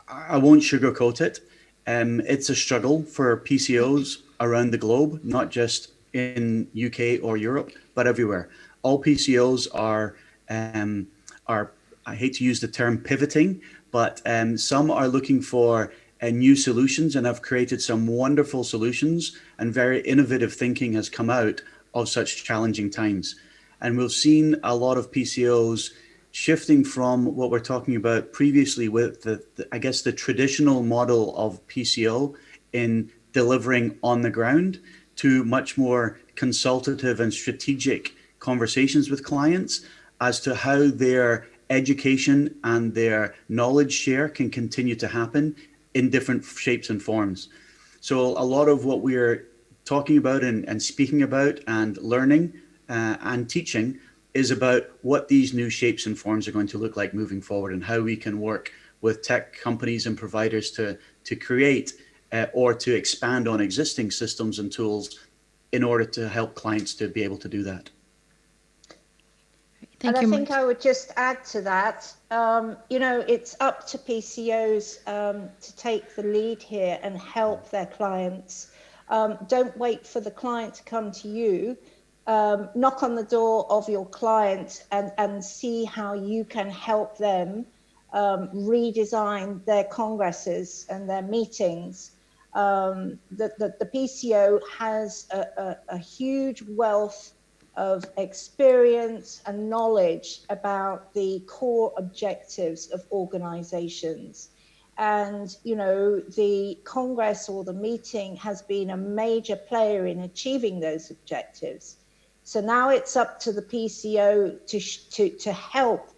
Speaker 5: I won't sugarcoat it. It's a struggle for PCOs around the globe, not just in UK or Europe, but everywhere. All PCOs are, I hate to use the term pivoting, but some are looking for new solutions and have created some wonderful solutions, and very innovative thinking has come out of such challenging times. And we've seen a lot of PCOs shifting from what we're talking about previously with I guess the traditional model of PCO in delivering on the ground to much more consultative and strategic conversations with clients as to how their education and their knowledge share can continue to happen in different shapes and forms. So a lot of what we're talking about and speaking about and learning and teaching is about what these new shapes and forms are going to look like moving forward and how we can work with tech companies and providers to create or to expand on existing systems and tools in order to help clients to be able to do that.
Speaker 6: I think I would just add to that, it's up to PCOs to take the lead here and help their clients. Don't wait for the client to come to you. Knock on the door of your client and see how you can help them redesign their congresses and their meetings. The PCO has a huge wealth of experience and knowledge about the core objectives of organizations. And, the Congress or the meeting has been a major player in achieving those objectives. So now it's up to the PCO to help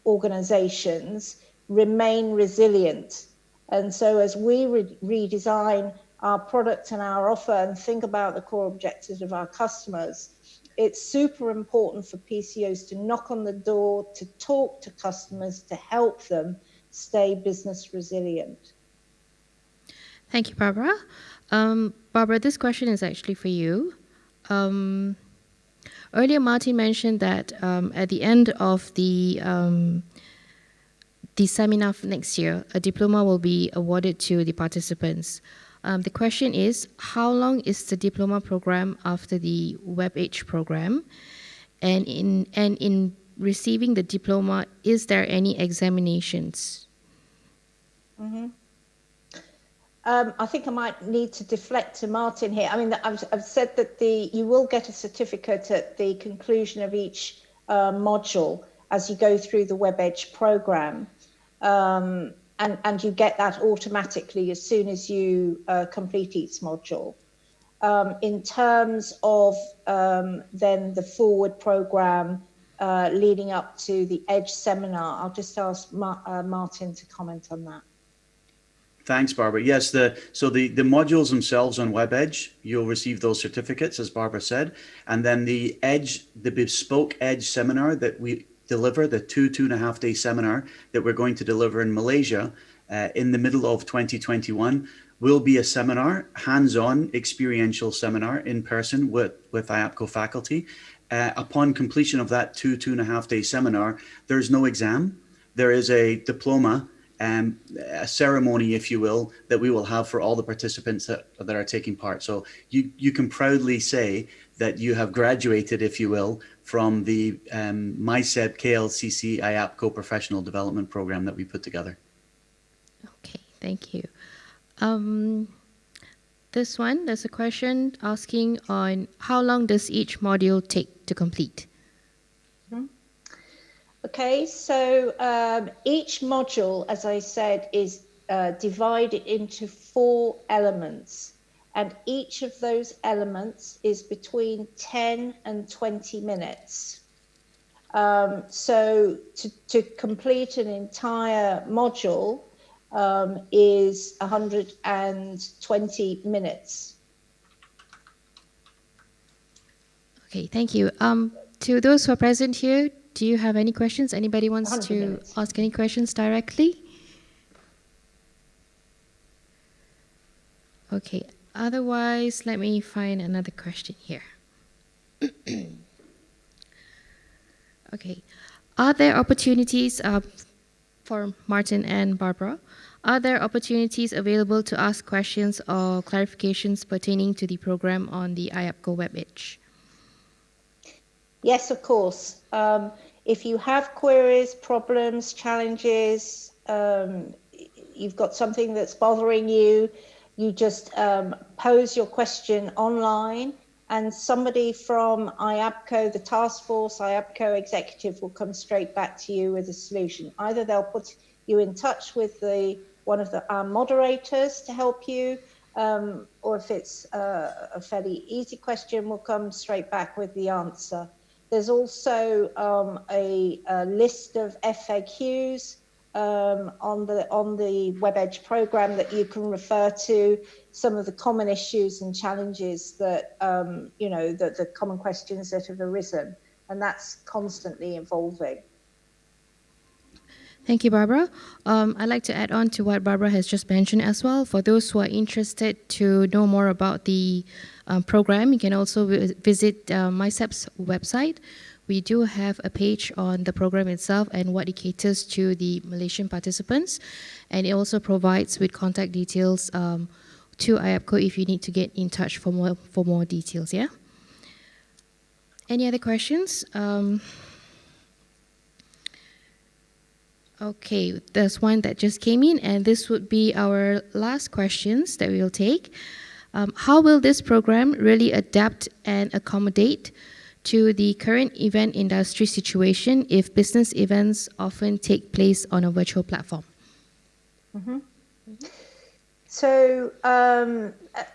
Speaker 6: organizations remain resilient. And so as we redesign our product and our offer and think about the core objectives of our customers, it's super important for PCOs to knock on the door, to talk to customers, to help them stay business resilient.
Speaker 1: Thank you, Barbara. Barbara, this question is actually for you. Earlier, Martin mentioned that at the end of the seminar next year, a diploma will be awarded to the participants. The question is, how long is the diploma program after the WebEdge program? And in receiving the diploma, is there any examinations?
Speaker 6: Mm-hmm. I think I might need to deflect to Martin here. I mean, I've said that you will get a certificate at the conclusion of each module, as you go through the WebEdge program. And you get that automatically as soon as you complete each module. In terms of then the forward program leading up to the EDGE seminar, I'll just ask Martin to comment on that.
Speaker 5: Thanks, Barbara. Yes, so the modules themselves on WebEdge, you'll receive those certificates, as Barbara said, and then the bespoke EDGE seminar that we deliver, the 2.5 day seminar that we're going to deliver in Malaysia in the middle of 2021 will be a seminar, hands-on experiential seminar in person with IAPCO faculty. Upon completion of that 2.5 day seminar, there's no exam. There is a diploma, a ceremony, if you will, that we will have for all the participants that are taking part. So you can proudly say that you have graduated, if you will, from the MySeb KLCC IAPCO professional development program that we put together.
Speaker 1: Okay, thank you. There's a question asking on how long does each module take to complete?
Speaker 6: Okay, so each module, as I said, is divided into 4 elements, and each of those elements is between 10 and 20 minutes. So to complete an entire module is 120 minutes.
Speaker 1: Okay, thank you. To those who are present here, do you have any questions? Anybody wants to ask any questions directly? Okay, otherwise, let me find another question here. Okay, are there opportunities for Martin and Barbara? Are there opportunities available to ask questions or clarifications pertaining to the program on the IAPCO WebEdge?
Speaker 6: Yes, of course. If you have queries, problems, challenges, you've got something that's bothering you, you just pose your question online, and somebody from IAPCO, the task force, IAPCO executive will come straight back to you with a solution. Either they'll put you in touch with one of our moderators to help you, or if it's a fairly easy question, we'll come straight back with the answer. There's also a list of FAQs on the WebEdge program that you can refer to, some of the common issues and challenges that, the common questions that have arisen, and that's constantly evolving.
Speaker 1: Thank you, Barbara. I'd like to add on to what Barbara has just mentioned as well. For those who are interested to know more about the program, you can also visit MySeb's website. We do have a page on the program itself and what it caters to the Malaysian participants. And it also provides with contact details to IAPCO if you need to get in touch for more details, yeah? Any other questions? Okay, there's one that just came in, and this would be our last questions that we will take. How will this program really adapt and accommodate to the current event industry situation if business events often take place on a virtual platform?
Speaker 6: Mm-hmm. So,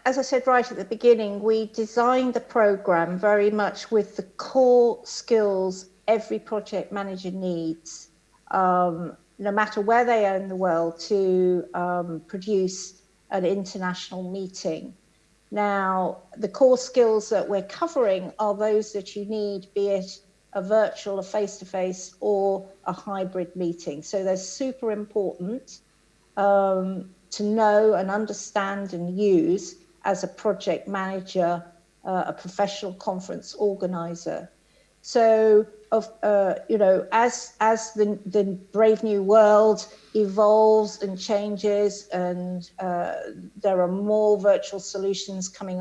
Speaker 6: as I said right at the beginning, we designed the program very much with the core skills every project manager needs, no matter where they are in the world, to produce an international meeting. Now, the core skills that we're covering are those that you need, be it a virtual, a face-to-face, or a hybrid meeting. So they're super important to know and understand and use as a project manager, a professional conference organizer. So, as the brave new world evolves and changes, and there are more virtual solutions coming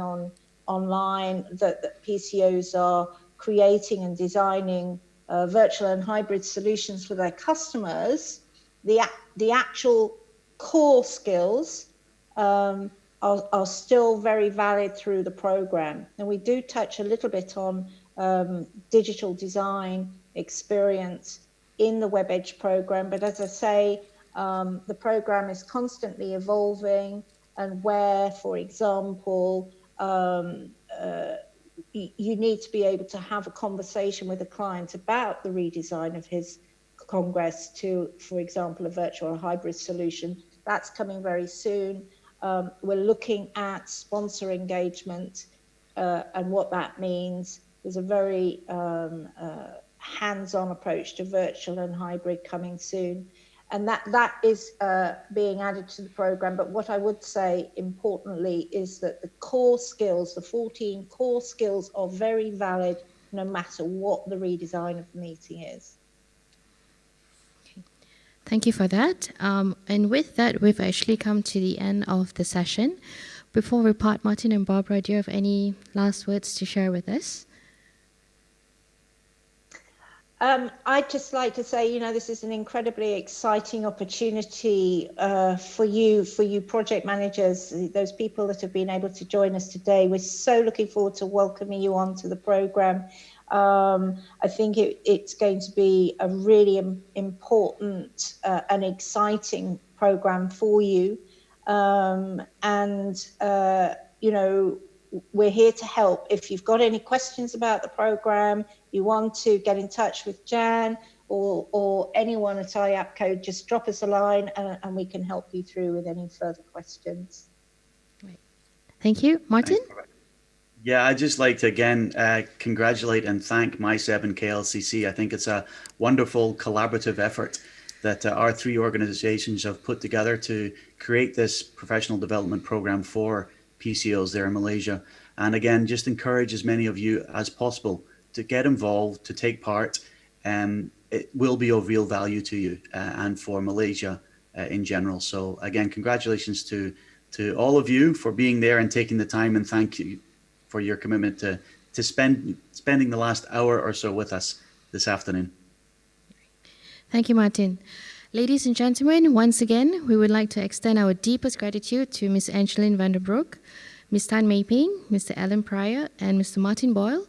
Speaker 6: online that PCOs are creating and designing virtual and hybrid solutions for their customers, the actual core skills are still very valid through the program. And we do touch a little bit on digital design, experience, in the WebEdge program. But as I say, the program is constantly evolving, and where, for example, you need to be able to have a conversation with a client about the redesign of his Congress to, for example, a virtual or hybrid solution. That's coming very soon. We're looking at sponsor engagement and what that means. There's a very hands-on approach to virtual and hybrid coming soon. And that is being added to the program. But what I would say importantly is that the core skills, the 14 core skills, are very valid no matter what the redesign of the meeting is.
Speaker 1: Thank you for that. And with that, we've actually come to the end of the session. Before we part, Martin and Barbara, do you have any last words to share with us?
Speaker 6: I'd just like to say, this is an incredibly exciting opportunity for you project managers, those people that have been able to join us today. We're so looking forward to welcoming you onto the program. I think it's going to be a really important and exciting program for you. We're here to help. If you've got any questions about the program, you want to get in touch with Jan or anyone at IAPCO, just drop us a line and we can help you through with any further questions.
Speaker 1: Thank you. Martin?
Speaker 5: Yeah, I'd just like to again congratulate and thank MySeb and KLCC. I think it's a wonderful collaborative effort that our three organizations have put together to create this professional development program for PCOs there in Malaysia. And again, just encourage as many of you as possible to get involved, to take part. It will be of real value to you and for Malaysia in general. So again, congratulations to all of you for being there and taking the time, and thank you for your commitment to spending the last hour or so with us this afternoon.
Speaker 1: Thank you, Martin. Ladies and gentlemen, once again, we would like to extend our deepest gratitude to Ms. Angeline Vanderbroek, Ms. Tan Mei Ping, Mr. Alan Pryor, and Mr. Martin Boyle,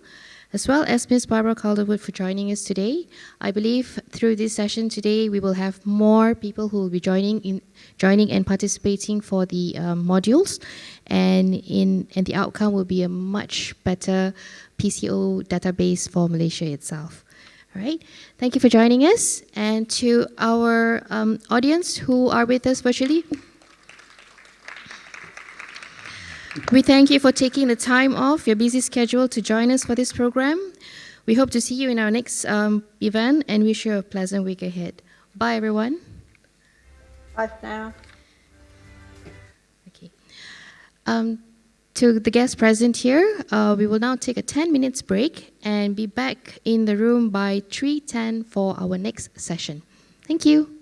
Speaker 1: as well as Ms. Barbara Calderwood for joining us today. I believe through this session today, we will have more people who will be joining and participating for the modules, and the outcome will be a much better PCO database for Malaysia itself. All right. Thank you for joining us. And to our audience who are with us virtually, we thank you for taking the time off your busy schedule to join us for this program. We hope to see you in our next event and wish you a pleasant week ahead. Bye, everyone.
Speaker 6: Bye for now.
Speaker 1: Okay. To the guests present here, we will now take a 10 minutes break and be back in the room by 3:10 for our next session. Thank you.